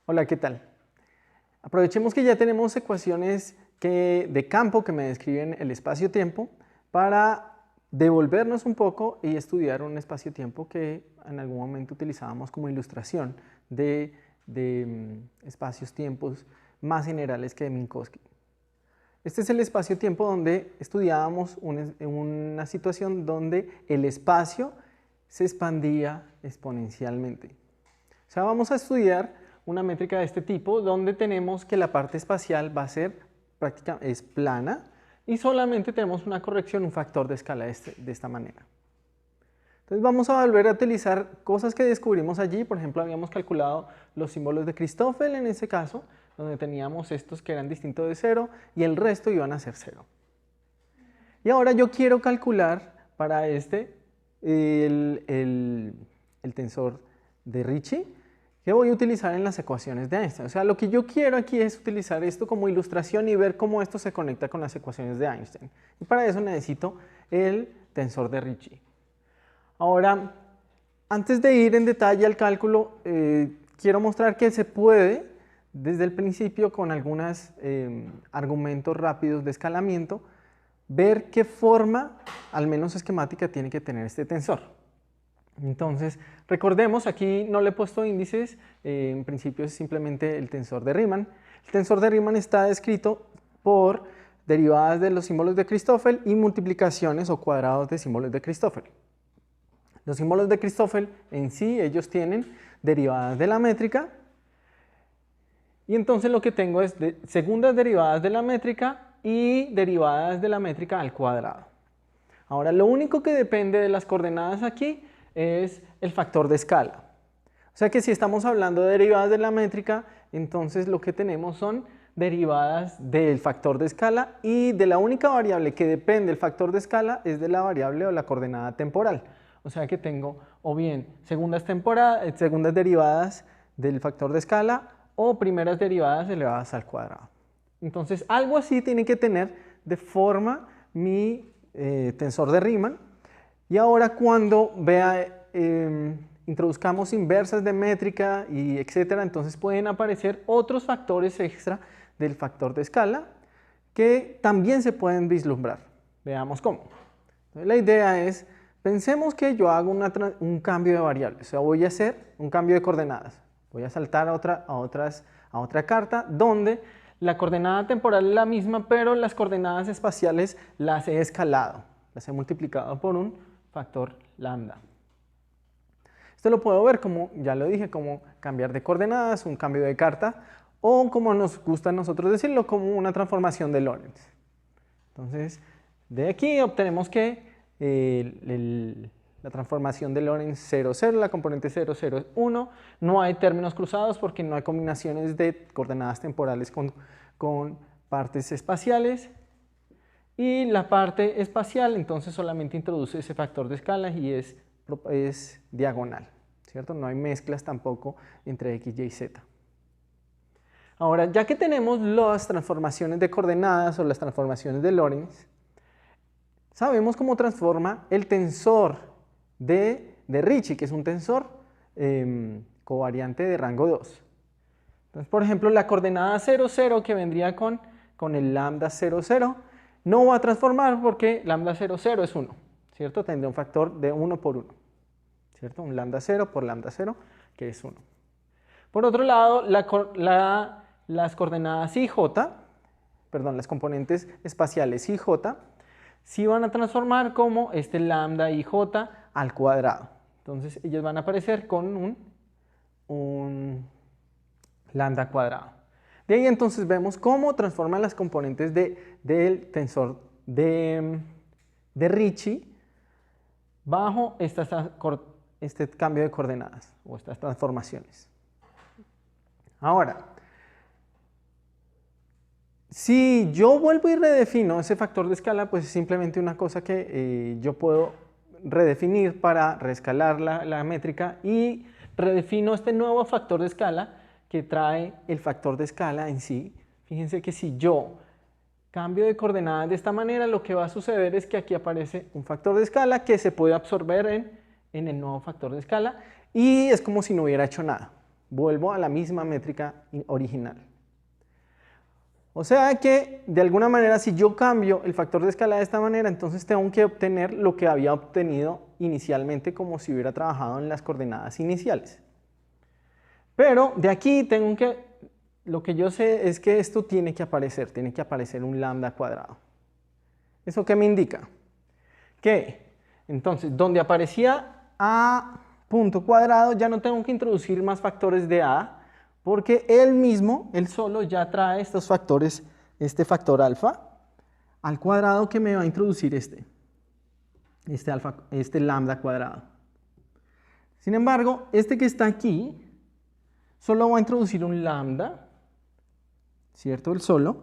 Hola, ¿qué tal? Aprovechemos que ya tenemos ecuaciones de campo que me describen el espacio-tiempo para devolvernos un poco y estudiar un espacio-tiempo que en algún momento utilizábamos como ilustración de espacios-tiempos más generales que de Minkowski. Este es el espacio-tiempo donde estudiábamos una situación donde el espacio se expandía exponencialmente. O sea, vamos a estudiar una métrica de este tipo donde tenemos que la parte espacial va a ser es plana y solamente tenemos una corrección, un factor de escala de esta manera. Entonces vamos a volver a utilizar cosas que descubrimos allí. Por ejemplo, habíamos calculado los símbolos de Christoffel en ese caso, donde teníamos estos que eran distintos de 0 y el resto iban a ser 0. Y ahora yo quiero calcular para este el tensor de Ricci que voy a utilizar en las ecuaciones de Einstein. O sea, lo que yo quiero aquí es utilizar esto como ilustración y ver cómo esto se conecta con las ecuaciones de Einstein. Y para eso necesito el tensor de Ricci. Ahora, antes de ir en detalle al cálculo, quiero mostrar que se puede, desde el principio, con algunos argumentos rápidos de escalamiento, ver qué forma, al menos esquemática, tiene que tener este tensor. Entonces, recordemos, aquí no le he puesto índices, en principio es simplemente el tensor de Riemann. El tensor de Riemann está descrito por derivadas de los símbolos de Christoffel y multiplicaciones o cuadrados de símbolos de Christoffel. Los símbolos de Christoffel en sí, ellos tienen derivadas de la métrica, y entonces lo que tengo es segundas derivadas de la métrica y derivadas de la métrica al cuadrado. Ahora, lo único que depende de las coordenadas aquí es el factor de escala. O sea que si estamos hablando de derivadas de la métrica, entonces lo que tenemos son derivadas del factor de escala, y de la única variable que depende del factor de escala es de la variable o la coordenada temporal. O sea que tengo o bien segundas derivadas del factor de escala o primeras derivadas elevadas al cuadrado. Entonces algo así tiene que tener de forma mi tensor de Riemann. Y ahora cuando introduzcamos inversas de métrica y etcétera, entonces pueden aparecer otros factores extra del factor de escala que también se pueden vislumbrar. Veamos cómo. Entonces, la idea es, pensemos que yo hago un cambio de variables, o sea, voy a hacer un cambio de coordenadas. Voy a saltar a otra carta donde la coordenada temporal es la misma, pero las coordenadas espaciales las he escalado, las he multiplicado por un factor lambda. Esto lo puedo ver como, ya lo dije, como cambiar de coordenadas, un cambio de carta, o como nos gusta a nosotros decirlo, como una transformación de Lorentz. Entonces, de aquí obtenemos que la transformación de Lorentz 0, 0, la componente 0, 0 es 1. No hay términos cruzados porque no hay combinaciones de coordenadas temporales con partes espaciales. Y la parte espacial entonces solamente introduce ese factor de escala y es diagonal, ¿cierto? No hay mezclas tampoco entre x, y, z. Ahora, ya que tenemos las transformaciones de coordenadas o las transformaciones de Lorentz, sabemos cómo transforma el tensor de Ricci, que es un tensor covariante de rango 2. Entonces, por ejemplo, la coordenada 0, 0 que vendría con el lambda 0, 0, no va a transformar porque lambda 0, 0 es 1, ¿cierto? Tendría un factor de 1 por 1, ¿cierto? Un lambda 0 por lambda 0, que es 1. Por otro lado, las coordenadas i, j, perdón, las componentes espaciales i, j, sí van a transformar como este lambda i, j al cuadrado. Entonces, ellas van a aparecer con un lambda cuadrado. De ahí entonces vemos cómo transforman las componentes del tensor de Ricci bajo este cambio de coordenadas o estas transformaciones. Ahora, si yo vuelvo y redefino ese factor de escala, pues es simplemente una cosa que yo puedo redefinir para reescalar la métrica, y redefino este nuevo factor de escala que trae el factor de escala en sí. Fíjense que si yo cambio de coordenadas de esta manera, lo que va a suceder es que aquí aparece un factor de escala que se puede absorber en el nuevo factor de escala, y es como si no hubiera hecho nada. vuelvo a la misma métrica original. O sea que, de alguna manera, si yo cambio el factor de escala de esta manera, entonces tengo que obtener lo que había obtenido inicialmente como si hubiera trabajado en las coordenadas iniciales. Pero de aquí lo que yo sé es que esto tiene que aparecer un lambda cuadrado. ¿Eso qué me indica? Que, entonces, donde aparecía A punto cuadrado, ya no tengo que introducir más factores de A, porque él solo ya trae estos factores, este factor alfa al cuadrado que me va a introducir este lambda cuadrado. Sin embargo, este que está aquí solo va a introducir un lambda, ¿cierto? El solo,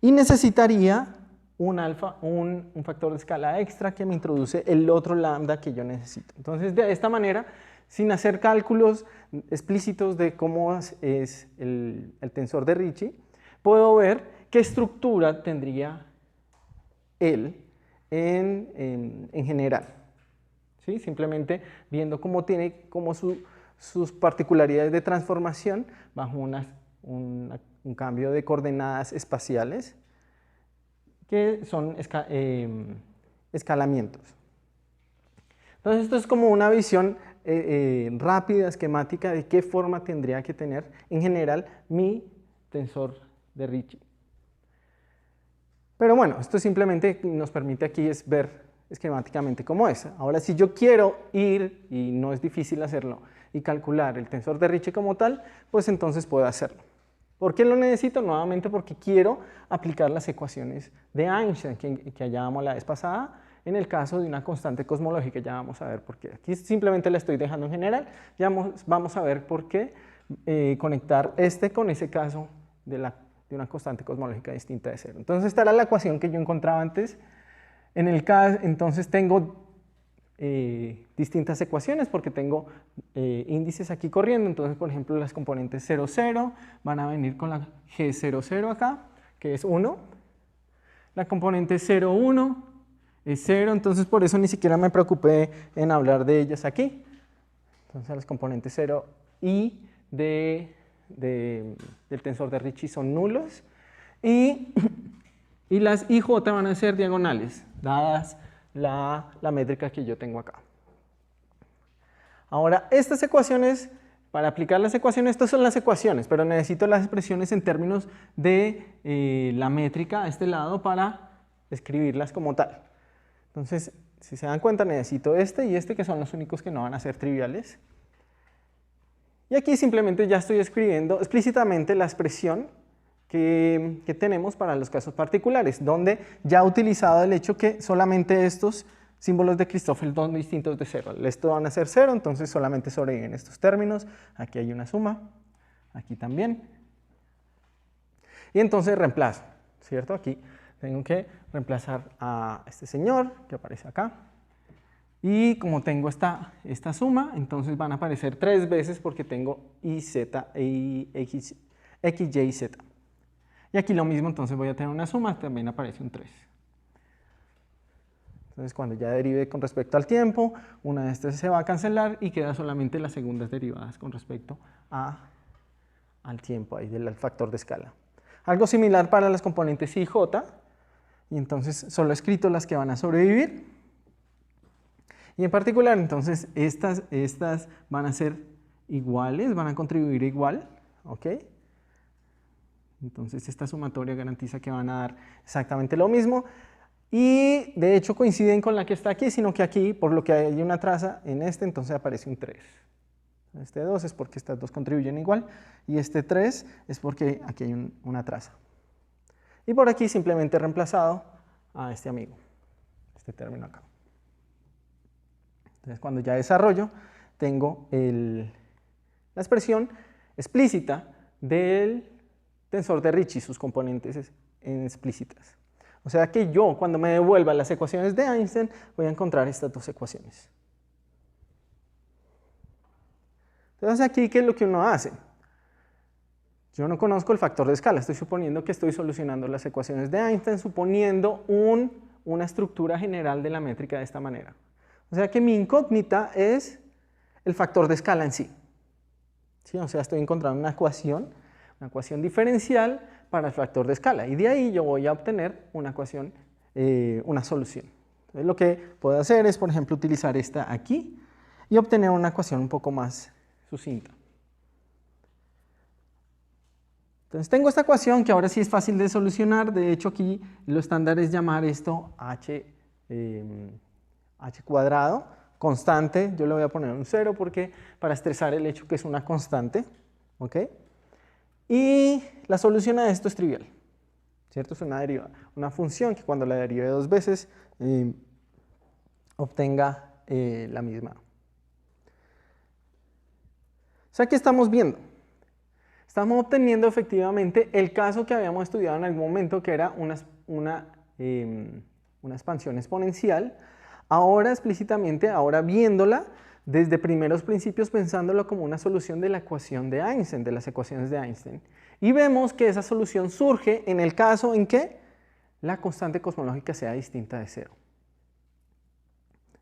y necesitaría un factor de escala extra que me introduce el otro lambda que yo necesito. Entonces, de esta manera, sin hacer cálculos explícitos de cómo es el tensor de Ricci, puedo ver qué estructura tendría él en general. ¿Sí? Simplemente viendo cómo tiene sus particularidades de transformación bajo un cambio de coordenadas espaciales que son escalamientos. Entonces, esto es como una visión rápida, esquemática de qué forma tendría que tener en general mi tensor de Ricci. Pero bueno, esto simplemente nos permite aquí es ver esquemáticamente cómo es. Ahora, si yo quiero ir, y no es difícil hacerlo, y calcular el tensor de Ricci como tal, pues entonces puedo hacerlo. ¿Por qué lo necesito? Nuevamente porque quiero aplicar las ecuaciones de Einstein que hallábamos la vez pasada, en el caso de una constante cosmológica. Ya vamos a ver por qué. Aquí simplemente la estoy dejando en general. Ya vamos a ver por qué conectar con ese caso de una constante cosmológica distinta de cero. Entonces, esta era la ecuación que yo encontraba antes. Entonces tengo distintas ecuaciones porque tengo índices aquí corriendo. Entonces, por ejemplo, las componentes 0, 0 van a venir con la G00 acá, que es 1. La componente 0, 1 es 0, entonces por eso ni siquiera me preocupé en hablar de ellas aquí. Entonces las componentes 0 y del tensor de Ricci son nulos. Y las IJ van a ser diagonales, dadas la métrica que yo tengo acá. Ahora, estas ecuaciones, para aplicar las ecuaciones, estas son las ecuaciones, pero necesito las expresiones en términos de la métrica a este lado para escribirlas como tal. Entonces, si se dan cuenta, necesito este y este, que son los únicos que no van a ser triviales. Y aquí simplemente ya estoy escribiendo explícitamente la expresión que tenemos para los casos particulares, donde ya he utilizado el hecho que solamente estos símbolos de Christoffel son distintos de 0. Estos van a ser 0, entonces solamente sobreviven estos términos. Aquí hay una suma, aquí también. Y entonces reemplazo, ¿cierto? Aquí tengo que reemplazar a este señor que aparece acá. Y como tengo esta suma, entonces van a aparecer 3 veces porque tengo y, z, y x, y, z. Y aquí lo mismo, entonces voy a tener una suma, también aparece un 3. Entonces, cuando ya derive con respecto al tiempo, una de estas se va a cancelar y queda solamente las segundas derivadas con respecto al tiempo, ahí del factor de escala. Algo similar para las componentes I y J, y entonces solo he escrito las que van a sobrevivir. Y en particular, entonces, estas van a ser iguales, van a contribuir igual, ¿ok? Entonces, esta sumatoria garantiza que van a dar exactamente lo mismo. Y de hecho coinciden con la que está aquí, sino que aquí, por lo que hay una traza en entonces aparece un 3. Este 2 es porque estas dos contribuyen igual, y este 3 es porque aquí hay una traza. Y por aquí simplemente he reemplazado a este amigo, este término acá. Entonces, cuando ya desarrollo, tengo la expresión explícita del tensor de Ricci, sus componentes explícitas. O sea que yo, cuando me devuelva las ecuaciones de Einstein, voy a encontrar estas dos ecuaciones. Entonces, aquí, ¿qué es lo que uno hace? Yo no conozco el factor de escala, estoy suponiendo que estoy solucionando las ecuaciones de Einstein, suponiendo una estructura general de la métrica de esta manera. O sea que mi incógnita es el factor de escala en sí. ¿sí? O sea, estoy encontrando una ecuación diferencial para el factor de escala, y de ahí yo voy a obtener una ecuación, una solución. Entonces, lo que puedo hacer es, por ejemplo, utilizar esta aquí y obtener una ecuación un poco más sucinta. Entonces tengo esta ecuación que ahora sí es fácil de solucionar. De hecho, aquí lo estándar es llamar esto h cuadrado, constante. Yo le voy a poner un 0 porque para estresar el hecho que es una constante. ¿Ok? Y la solución a esto es trivial, ¿cierto? Es una función que cuando la derive dos veces obtenga la misma. O sea, ¿qué estamos viendo? Estamos obteniendo efectivamente el caso que habíamos estudiado en algún momento, que era una expansión exponencial. Ahora explícitamente, ahora viéndola desde primeros principios, pensándolo como una solución de la ecuación de Einstein, de las ecuaciones de Einstein. Y vemos que esa solución surge en el caso en que la constante cosmológica sea distinta de cero.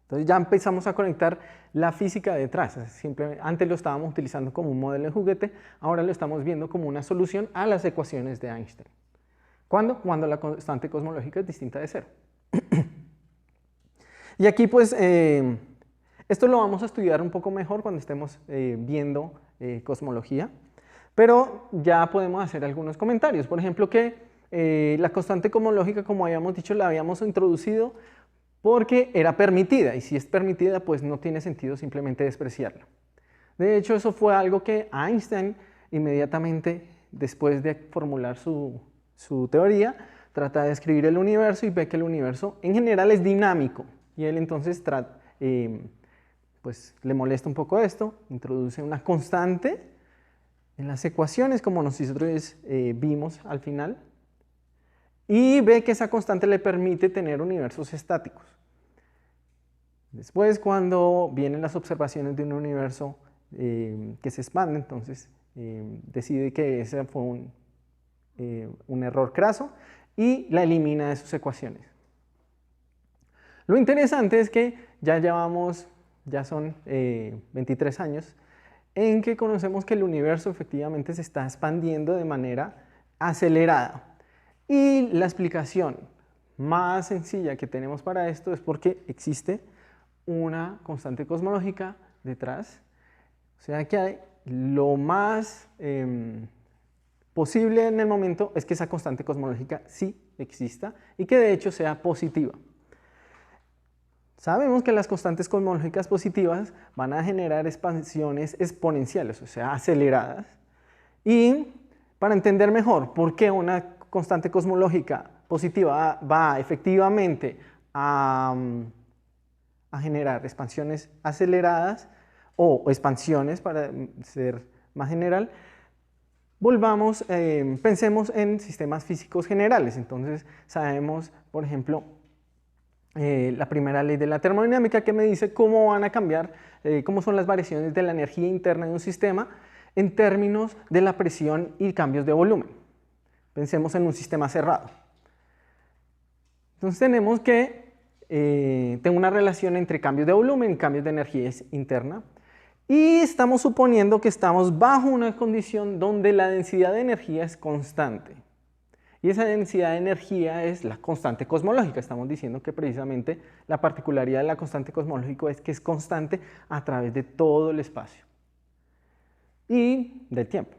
Entonces ya empezamos a conectar la física detrás. Simplemente, antes lo estábamos utilizando como un modelo de juguete, ahora lo estamos viendo como una solución a las ecuaciones de Einstein. ¿Cuándo? Cuando la constante cosmológica es distinta de cero. Y aquí pues esto lo vamos a estudiar un poco mejor cuando estemos viendo cosmología, pero ya podemos hacer algunos comentarios. Por ejemplo, que la constante cosmológica, como habíamos dicho, la habíamos introducido porque era permitida, y si es permitida, pues no tiene sentido simplemente despreciarla. De hecho, eso fue algo que Einstein, inmediatamente después de formular su teoría, trata de describir el universo y ve que el universo en general es dinámico. Y él entonces pues, le molesta un poco esto, introduce una constante en las ecuaciones, como nosotros vimos al final, y ve que esa constante le permite tener universos estáticos. Después, cuando vienen las observaciones de un universo que se expande, entonces decide que ese fue un error craso y la elimina de sus ecuaciones. Lo interesante es que ya son 23 años en que conocemos que el universo efectivamente se está expandiendo de manera acelerada. Y la explicación más sencilla que tenemos para esto es porque existe una constante cosmológica detrás. O sea que lo más posible en el momento es que esa constante cosmológica sí exista y que de hecho sea positiva. Sabemos que las constantes cosmológicas positivas van a generar expansiones exponenciales, o sea, aceleradas. Y para entender mejor por qué una constante cosmológica positiva va efectivamente a generar expansiones aceleradas o expansiones, para ser más general, pensemos en sistemas físicos generales. Entonces sabemos, por ejemplo, la primera ley de la termodinámica, que me dice cómo van a cambiar, cómo son las variaciones de la energía interna de un sistema en términos de la presión y cambios de volumen. Pensemos en un sistema cerrado. Entonces tenemos que tengo una relación entre cambios de volumen y cambios de energía interna, y estamos suponiendo que estamos bajo una condición donde la densidad de energía es constante. Y esa densidad de energía es la constante cosmológica. Estamos diciendo que precisamente la particularidad de la constante cosmológica es que es constante a través de todo el espacio y del tiempo.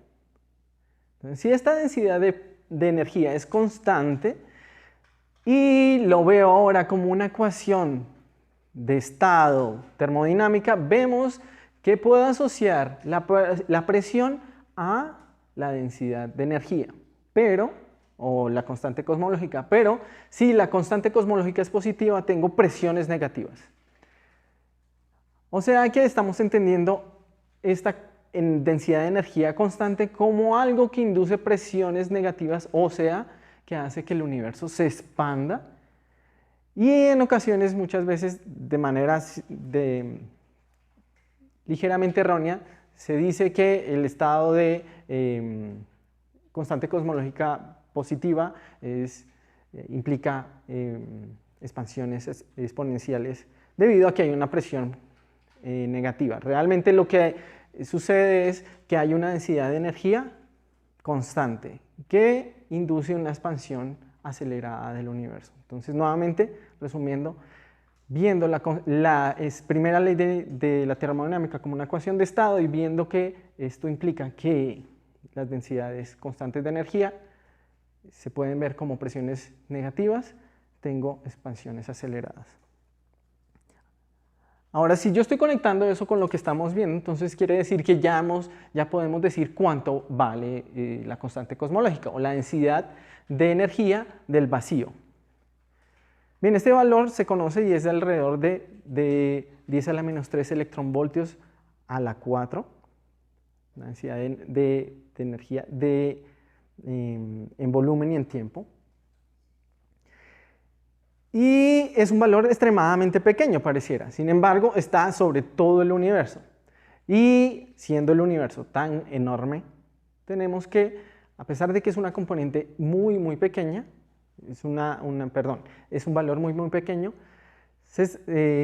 Entonces, si esta densidad de energía es constante y lo veo ahora como una ecuación de estado termodinámica, vemos que puedo asociar la presión a la densidad de energía, o la constante cosmológica, pero si la constante cosmológica es positiva, tengo presiones negativas. O sea que estamos entendiendo esta densidad de energía constante como algo que induce presiones negativas, o sea, que hace que el universo se expanda, y en ocasiones, muchas veces, de manera ligeramente errónea, se dice que el estado de constante cosmológica positiva implica expansiones exponenciales debido a que hay una presión negativa. Realmente lo que sucede es que hay una densidad de energía constante que induce una expansión acelerada del universo. Entonces, nuevamente, resumiendo, viendo la primera ley de la termodinámica como una ecuación de estado y viendo que esto implica que las densidades constantes de energía se pueden ver como presiones negativas, tengo expansiones aceleradas. Ahora, si yo estoy conectando eso con lo que estamos viendo, entonces quiere decir que ya podemos decir cuánto vale la constante cosmológica o la densidad de energía del vacío. Bien, este valor se conoce y es de alrededor de 10 a la menos 3 electronvoltios a la 4, la densidad de energía en volumen y en tiempo. Y es un valor extremadamente pequeño, pareciera. Sin embargo, está sobre todo el universo. Y siendo el universo tan enorme, tenemos que, a pesar de que es una componente muy, muy pequeña, es un valor muy, muy pequeño,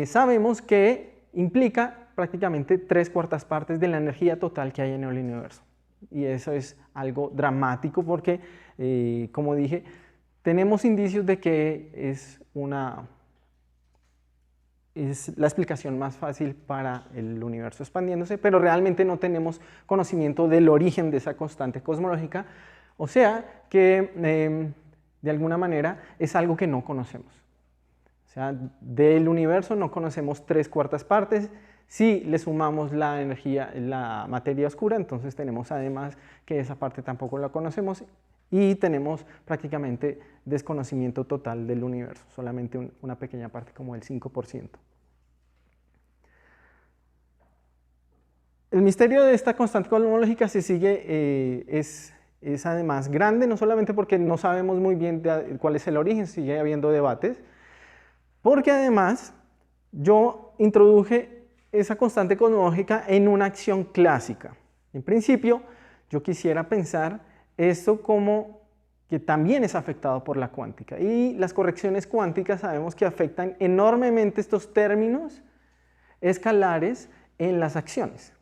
sabemos que implica prácticamente 3/4 partes de la energía total que hay en el universo. Y eso es algo dramático porque, como dije, tenemos indicios de que es la explicación más fácil para el universo expandiéndose, pero realmente no tenemos conocimiento del origen de esa constante cosmológica, o sea que de alguna manera es algo que no conocemos. O sea, del universo no conocemos 3/4 partes. Si le sumamos la energía, la materia oscura, entonces tenemos además que esa parte tampoco la conocemos y tenemos prácticamente desconocimiento total del universo, solamente una pequeña parte como el 5%. El misterio de esta constante cosmológica se sigue, es además grande, no solamente porque no sabemos muy bien cuál es el origen, sigue habiendo debates, porque además yo introduje esa constante cosmológica en una acción clásica. En principio, yo quisiera pensar esto como que también es afectado por la cuántica. Y las correcciones cuánticas sabemos que afectan enormemente estos términos escalares en las acciones.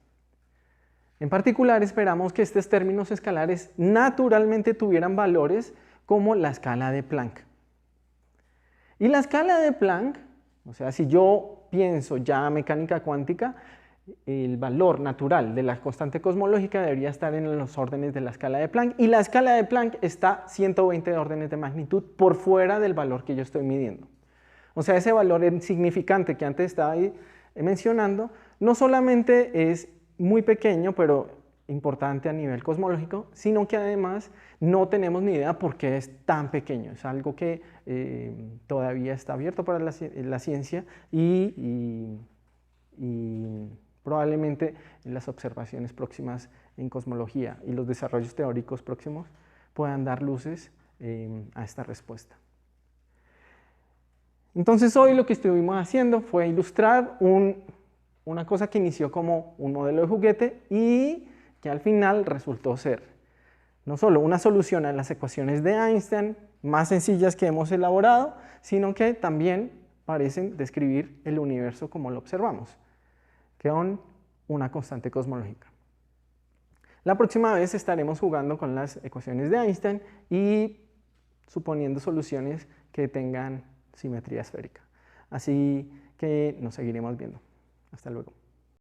En particular, esperamos que estos términos escalares naturalmente tuvieran valores como la escala de Planck. Y la escala de Planck, o sea, si yo pienso ya mecánica cuántica, el valor natural de la constante cosmológica debería estar en los órdenes de la escala de Planck, y la escala de Planck está 120 órdenes de magnitud por fuera del valor que yo estoy midiendo. O sea, ese valor insignificante que antes estaba ahí mencionando, no solamente es muy pequeño, pero importante a nivel cosmológico, sino que además no tenemos ni idea por qué es tan pequeño. Es algo que todavía está abierto para la ciencia y probablemente las observaciones próximas en cosmología y los desarrollos teóricos próximos puedan dar luces a esta respuesta. Entonces hoy lo que estuvimos haciendo fue ilustrar una cosa que inició como un modelo de juguete y que al final resultó ser no solo una solución a las ecuaciones de Einstein más sencillas que hemos elaborado, sino que también parecen describir el universo como lo observamos, que son una constante cosmológica. La próxima vez estaremos jugando con las ecuaciones de Einstein y suponiendo soluciones que tengan simetría esférica. Así que nos seguiremos viendo. Hasta luego.